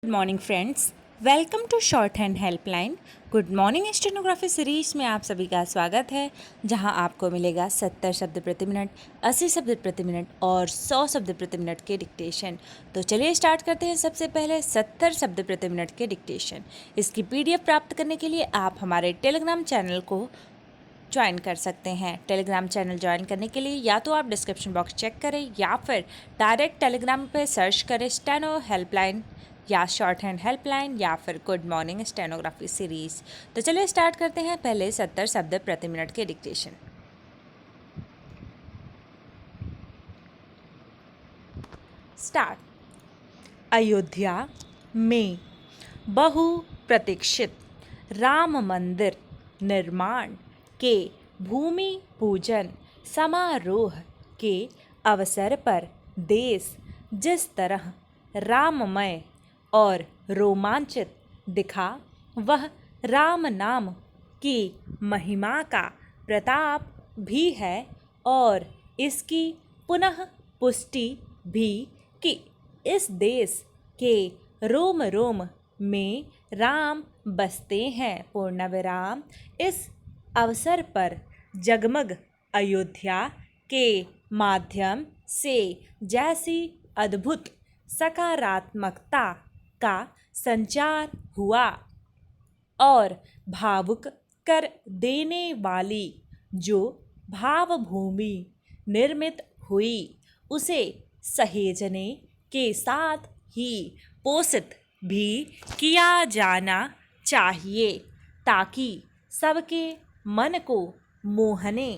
Good morning friends, welcome to short hand helpline. Good morning stenography series में आप सभी का स्वागत है, जहां आपको मिलेगा 70 शब्द प्रति मिनट, 80 शब्द प्रति मिनट और 100 शब्द प्रति मिनट के डिक्टेशन। तो चलिए स्टार्ट करते हैं। सबसे पहले 70 शब्द प्रति मिनट के डिक्टेशन। इसकी पीडीएफ प्राप्त करने के लिए आप हमारे टेलीग्राम चैनल को ज्वाइन कर सकते हैं। टेलीग्राम चैनल ज्वाइन करने के लिए या तो आप डिस्क्रिप्शन बॉक्स चेक करें या फिर डायरेक्ट टेलीग्राम पे सर्च करें स्टेनो हेल्पलाइन या शॉर्ट हैंड हेल्पलाइन या फिर गुड मॉर्निंग स्टेनोग्राफी सीरीज। तो चलिए स्टार्ट करते हैं पहले 70 शब्द प्रति मिनट के डिक्टेशन। स्टार्ट। अयोध्या में बहु प्रतीक्षित राम मंदिर निर्माण के भूमि पूजन समारोह के अवसर पर देश जिस तरह राममय और रोमांचित दिखा, वह राम नाम की महिमा का प्रताप भी है और इसकी पुनः पुष्टि भी कि इस देश के रोम रोम में राम बसते हैं। पूर्ण विराम। इस अवसर पर जगमग अयोध्या के माध्यम से जैसी अद्भुत सकारात्मकता का संचार हुआ और भावुक कर देने वाली जो भावभूमि निर्मित हुई, उसे सहेजने के साथ ही पोषित भी किया जाना चाहिए, ताकि सबके मन को मोहने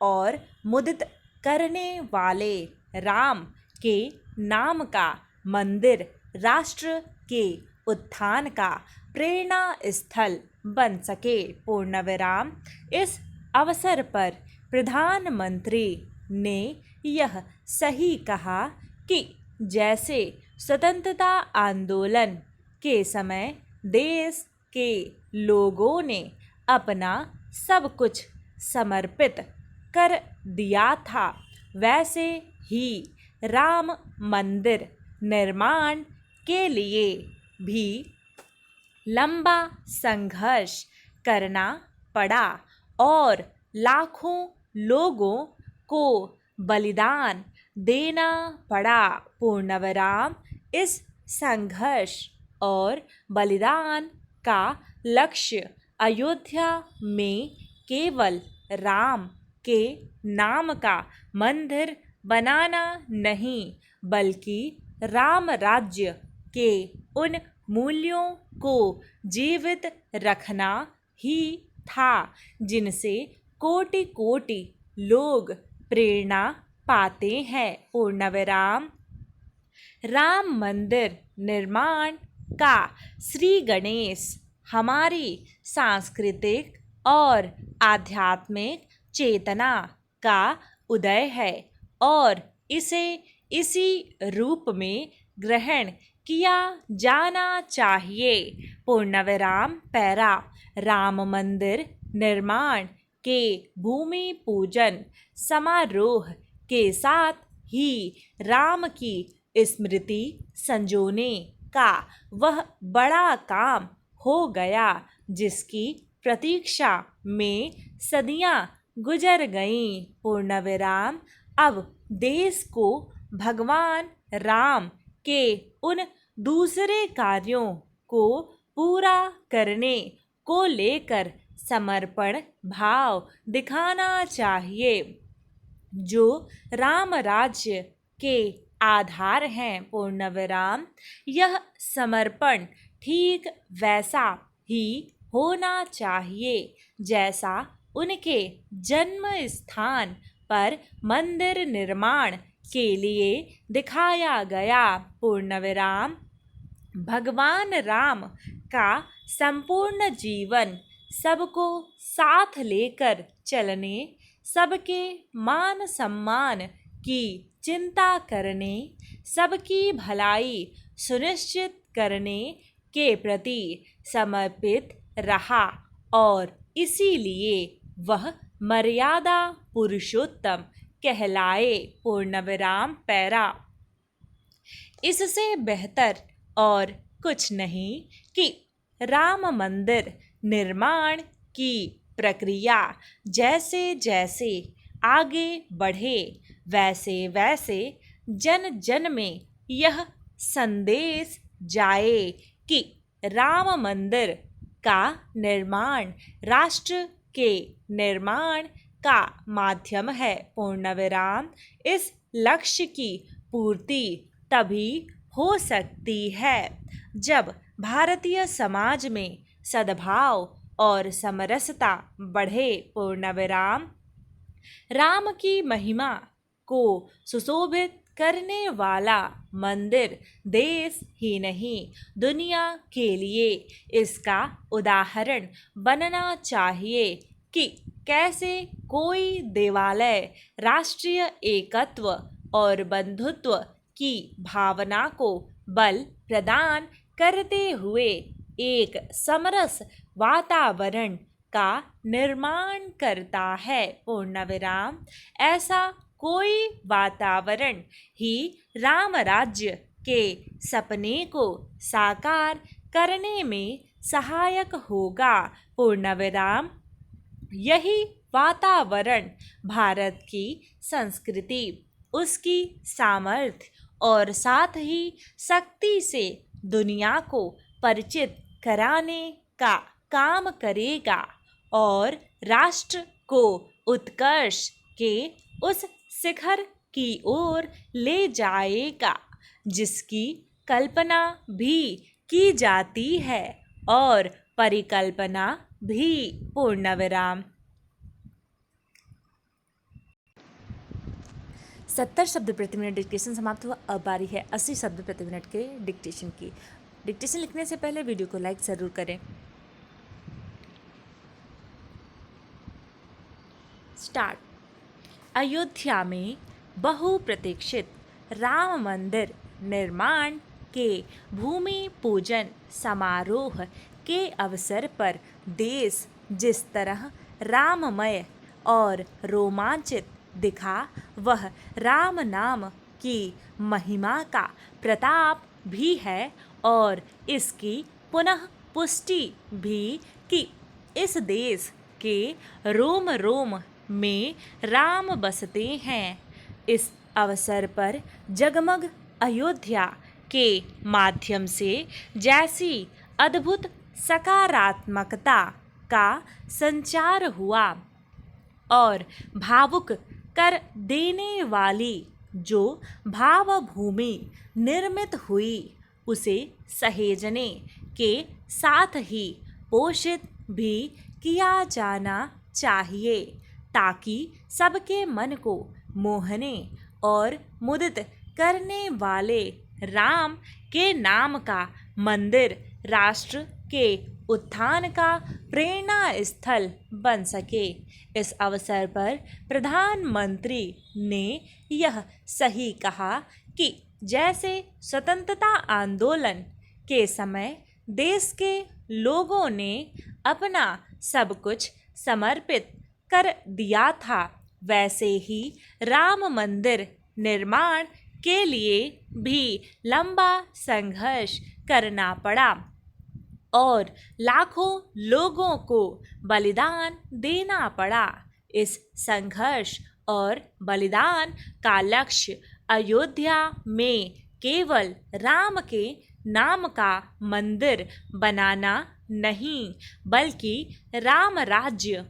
और मुदित करने वाले राम के नाम का मंदिर राष्ट्र के उत्थान का प्रेरणा स्थल बन सके। पूर्ण विराम। इस अवसर पर प्रधानमंत्री ने यह सही कहा कि जैसे स्वतंत्रता आंदोलन के समय देश के लोगों ने अपना सब कुछ समर्पित कर दिया था, वैसे ही राम मंदिर निर्माण के लिए भी लंबा संघर्ष करना पड़ा और लाखों लोगों को बलिदान देना पड़ा। पूर्ण विराम। इस संघर्ष और बलिदान का लक्ष्य अयोध्या में केवल राम के नाम का मंदिर बनाना नहीं, बल्कि राम राज्य के उन मूल्यों को जीवित रखना ही था, जिनसे कोटि कोटि लोग प्रेरणा पाते हैं। पूर्ण विराम। राम मंदिर निर्माण का श्री गणेश हमारी सांस्कृतिक और आध्यात्मिक चेतना का उदय है और इसे इसी रूप में ग्रहण किया जाना चाहिए। पूर्ण विराम। पैरा। राम मंदिर निर्माण के भूमि पूजन समारोह के साथ ही राम की स्मृति संजोने का वह बड़ा काम हो गया, जिसकी प्रतीक्षा में सदियां गुजर गईं। पूर्ण विराम। अब देश को भगवान राम के उन दूसरे कार्यों को पूरा करने को लेकर समर्पण भाव दिखाना चाहिए, जो राम राज्य के आधार हैं। पूर्ण विराम। यह समर्पण ठीक वैसा ही होना चाहिए जैसा उनके जन्म स्थान पर मंदिर निर्माण के लिए दिखाया गया। पूर्ण विराम। भगवान राम का संपूर्ण जीवन सबको साथ लेकर चलने, सबके मान सम्मान की चिंता करने, सबकी भलाई सुनिश्चित करने के प्रति समर्पित रहा और इसीलिए वह मर्यादा पुरुषोत्तम कहलाए। पूर्ण विराम। पैरा। इससे बेहतर और कुछ नहीं कि राम मंदिर निर्माण की प्रक्रिया जैसे जैसे आगे बढ़े वैसे वैसे जन जन में यह संदेश जाए कि राम मंदिर का निर्माण राष्ट्र के निर्माण का माध्यम है। पूर्ण विराम। इस लक्ष्य की पूर्ति तभी हो सकती है जब भारतीय समाज में सद्भाव और समरसता बढ़े। पूर्ण विराम। राम की महिमा को सुशोभित करने वाला मंदिर देश ही नहीं दुनिया के लिए इसका उदाहरण बनना चाहिए कि कैसे कोई देवालय राष्ट्रीय एकत्व और बंधुत्व की भावना को बल प्रदान करते हुए एक समरस वातावरण का निर्माण करता है। पूर्ण विराम। ऐसा कोई वातावरण ही राम राज्य के सपने को साकार करने में सहायक होगा। पूर्ण विराम। यही वातावरण भारत की संस्कृति, उसकी सामर्थ्य और साथ ही शक्ति से दुनिया को परिचित कराने का काम करेगा और राष्ट्र को उत्कर्ष के उस शिखर की ओर ले जाएगा जिसकी कल्पना भी की जाती है और परिकल्पना भी। पूर्ण विराम। 70 शब्द प्रति मिनट डिक्टेशन समाप्त हुआ। अब बारी है 80 शब्द प्रति मिनट के डिक्टेशन की। डिक्टेशन लिखने से पहले वीडियो को लाइक ज़रूर करें। स्टार्ट। अयोध्या में बहुप्रतीक्षित राम मंदिर निर्माण के भूमि पूजन समारोह के अवसर पर देश जिस तरह राममय और रोमांचित दिखा, वह राम नाम की महिमा का प्रताप भी है और इसकी पुनः पुष्टि भी कि इस देश के रोम रोम में राम बसते हैं। इस अवसर पर जगमग अयोध्या के माध्यम से जैसी अद्भुत सकारात्मकता का संचार हुआ और भावुक कर देने वाली जो भावभूमि निर्मित हुई, उसे सहेजने के साथ ही पोषित भी किया जाना चाहिए ताकि सबके मन को मोहने और मुदित करने वाले राम के नाम का मंदिर राष्ट्र के उत्थान का प्रेरणा स्थल बन सके। इस अवसर पर प्रधानमंत्री ने यह सही कहा कि जैसे स्वतंत्रता आंदोलन के समय देश के लोगों ने अपना सब कुछ समर्पित कर दिया था, वैसे ही राम मंदिर निर्माण के लिए भी लंबा संघर्ष करना पड़ा और लाखों लोगों को बलिदान देना पड़ा। इस संघर्ष और बलिदान का लक्ष्य अयोध्या में केवल राम के नाम का मंदिर बनाना नहीं, बल्कि राम राज्य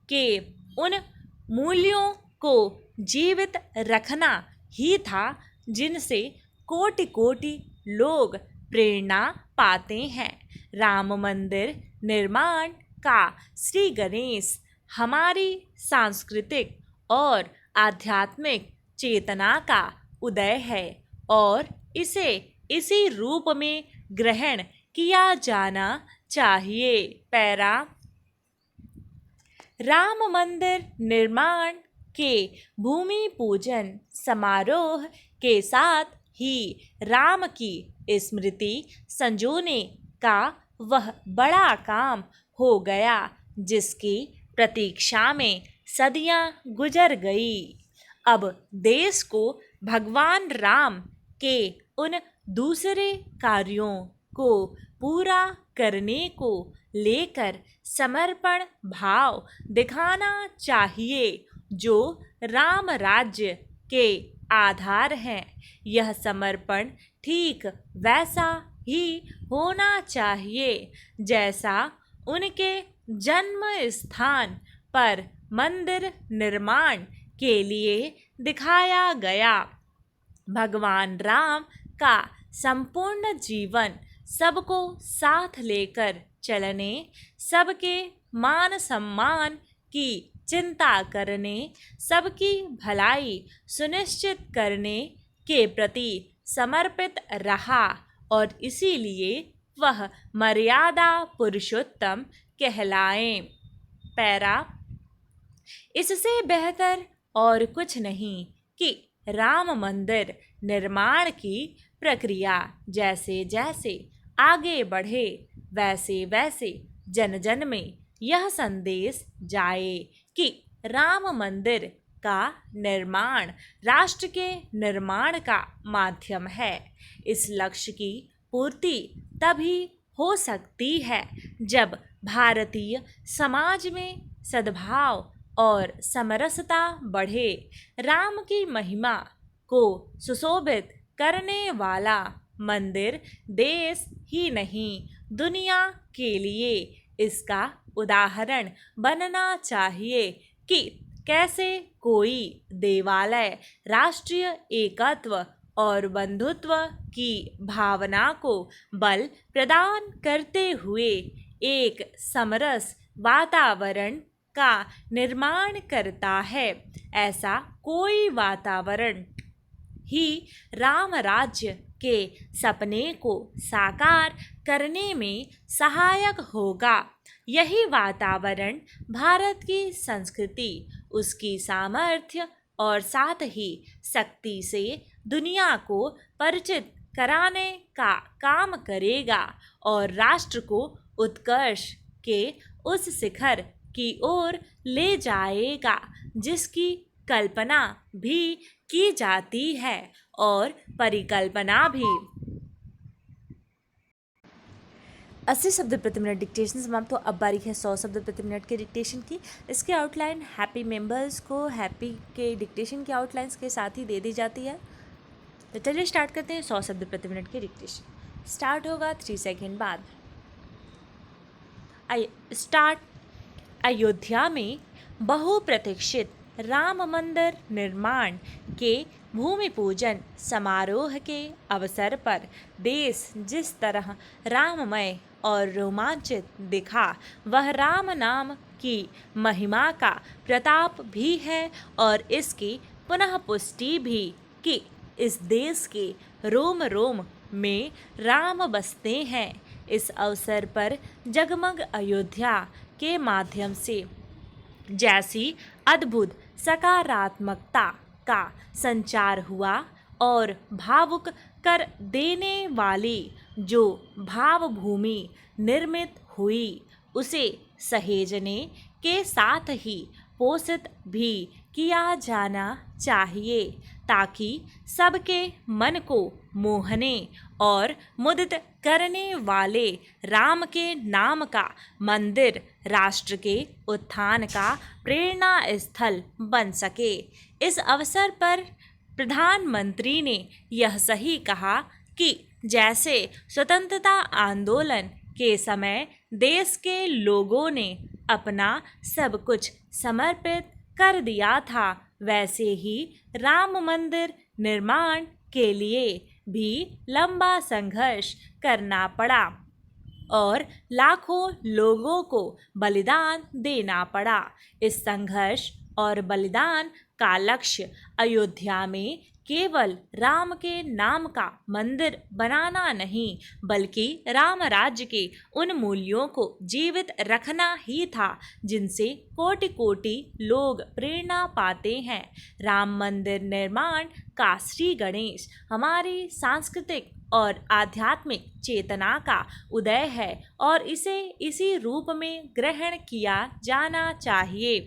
के उन मूल्यों को जीवित रखना ही था जिनसे कोटि कोटि लोग प्रेरणा पाते हैं। राम मंदिर निर्माण का श्री गणेश हमारी सांस्कृतिक और आध्यात्मिक चेतना का उदय है और इसे इसी रूप में ग्रहण किया जाना चाहिए। पैरा। राम मंदिर निर्माण के भूमि पूजन समारोह के साथ ही राम की स्मृति संजोने का वह बड़ा काम हो गया जिसकी प्रतीक्षा में सदियां गुजर गई। अब देश को भगवान राम के उन दूसरे कार्यों को पूरा करने को लेकर समर्पण भाव दिखाना चाहिए जो राम राज्य के आधार हैं। यह समर्पण ठीक वैसा ही होना चाहिए जैसा उनके जन्म स्थान पर मंदिर निर्माण के लिए दिखाया गया। भगवान राम का संपूर्ण जीवन सबको साथ लेकर चलने, सबके मान सम्मान की चिंता करने, सबकी भलाई सुनिश्चित करने के प्रति समर्पित रहा और इसीलिए वह मर्यादा पुरुषोत्तम कहलाए। पैरा, इससे बेहतर और कुछ नहीं कि राम मंदिर निर्माण की प्रक्रिया जैसे जैसे आगे बढ़े वैसे वैसे जन जन में यह संदेश जाए कि राम मंदिर का निर्माण राष्ट्र के निर्माण का माध्यम है। इस लक्ष्य की पूर्ति तभी हो सकती है जब भारतीय समाज में सद्भाव और समरसता बढ़े। राम की महिमा को सुशोभित करने वाला मंदिर देश ही नहीं दुनिया के लिए इसका उदाहरण बनना चाहिए कि कैसे कोई देवालय राष्ट्रीय एकत्व और बंधुत्व की भावना को बल प्रदान करते हुए एक समरस वातावरण का निर्माण करता है। ऐसा कोई वातावरण ही राम राज्य के सपने को साकार करने में सहायक होगा। यही वातावरण भारत की संस्कृति, उसकी सामर्थ्य और साथ ही शक्ति से दुनिया को परिचित कराने का काम करेगा और राष्ट्र को उत्कर्ष के उस शिखर की ओर ले जाएगा जिसकी कल्पना भी की जाती है और परिकल्पना भी। 80 शब्द प्रति मिनट डिक्टेशन समाप्त। तो अब बारी है 100 शब्द प्रति मिनट के डिक्टेशन की। इसके आउटलाइन हैप्पी मेंबर्स को हैप्पी के डिक्टेशन के आउटलाइंस के साथ ही दे दी जाती है। तो चलिए स्टार्ट करते हैं 100 शब्द प्रति मिनट के डिक्टेशन। स्टार्ट होगा 3 सेकेंड बाद। स्टार्ट। अयोध्या में बहुप्रतीक्षित राम मंदिर निर्माण के भूमि पूजन समारोह के अवसर पर देश जिस तरह राममय और रोमांचित दिखा, वह राम नाम की महिमा का प्रताप भी है और इसकी पुनः पुष्टि भी कि इस देश के रोम रोम में राम बसते हैं। इस अवसर पर जगमग अयोध्या के माध्यम से जैसी अद्भुत सकारात्मकता का संचार हुआ और भावुक कर देने वाली जो भावभूमि निर्मित हुई, उसे सहेजने के साथ ही पोषित भी किया जाना चाहिए ताकि सबके मन को मोहने और मुदित करने वाले राम के नाम का मंदिर राष्ट्र के उत्थान का प्रेरणा स्थल बन सके। इस अवसर पर प्रधानमंत्री ने यह सही कहा कि जैसे स्वतंत्रता आंदोलन के समय देश के लोगों ने अपना सब कुछ समर्पित कर दिया था, वैसे ही राम मंदिर निर्माण के लिए भी लंबा संघर्ष करना पड़ा और लाखों लोगों को बलिदान देना पड़ा। इस संघर्ष और बलिदान का लक्ष्य अयोध्या में केवल राम के नाम का मंदिर बनाना नहीं, बल्कि राम राज्य के उन मूल्यों को जीवित रखना ही था जिनसे कोटि कोटि लोग प्रेरणा पाते हैं। राम मंदिर निर्माण का श्री गणेश हमारी सांस्कृतिक और आध्यात्मिक चेतना का उदय है और इसे इसी रूप में ग्रहण किया जाना चाहिए।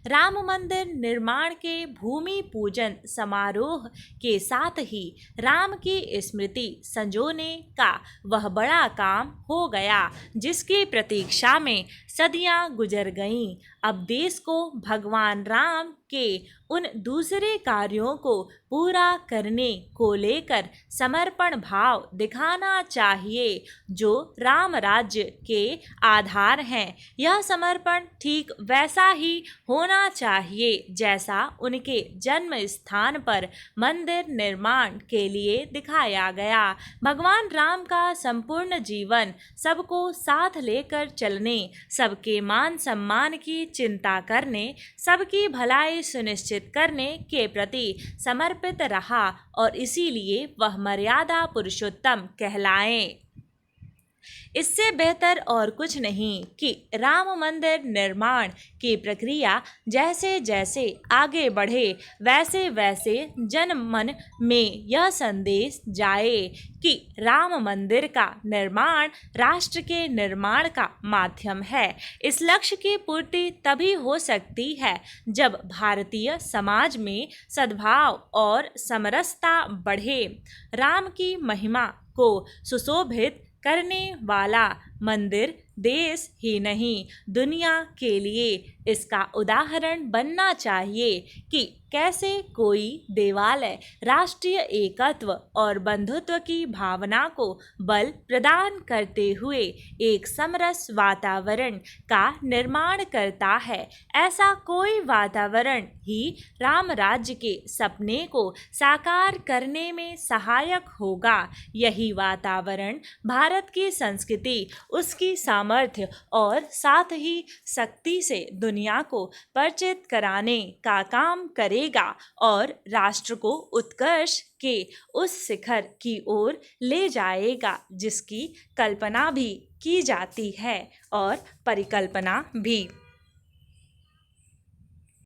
राम मंदिर निर्माण के भूमि पूजन समारोह के साथ ही राम की स्मृति संजोने का वह बड़ा काम हो गया जिसकी प्रतीक्षा में सदियां गुजर गईं। अब देश को भगवान राम के उन दूसरे कार्यों को पूरा करने को लेकर समर्पण भाव दिखाना चाहिए जो राम राज्य के आधार हैं। यह समर्पण ठीक वैसा ही होना चाहिए जैसा उनके जन्म स्थान पर मंदिर निर्माण के लिए दिखाया गया। भगवान राम का संपूर्ण जीवन सबको साथ लेकर चलने, सबके मान सम्मान की चिंता करने, सबकी भलाई सुनिश्चित करने के प्रति समर्पित रहा और इसीलिए वह मर्यादा पुरुषोत्तम कहलाए। इससे बेहतर और कुछ नहीं कि राम मंदिर निर्माण की प्रक्रिया जैसे जैसे आगे बढ़े वैसे वैसे जन मन में यह संदेश जाए कि राम मंदिर का निर्माण राष्ट्र के निर्माण का माध्यम है। इस लक्ष्य की पूर्ति तभी हो सकती है जब भारतीय समाज में सद्भाव और समरसता बढ़े। राम की महिमा को सुशोभित करने वाला मंदिर देश ही नहीं दुनिया के लिए इसका उदाहरण बनना चाहिए कि कैसे कोई देवालय राष्ट्रीय एकत्व और बंधुत्व की भावना को बल प्रदान करते हुए एक समरस वातावरण का निर्माण करता है। ऐसा कोई वातावरण ही राम राज्य के सपने को साकार करने में सहायक होगा। यही वातावरण भारत की संस्कृति, उसकी सामर्थ्य और साथ ही शक्ति से दुनिया को परिचित कराने का काम करेगा और राष्ट्र को उत्कर्ष के उस शिखर की ओर ले जाएगा जिसकी कल्पना भी की जाती है और परिकल्पना भी।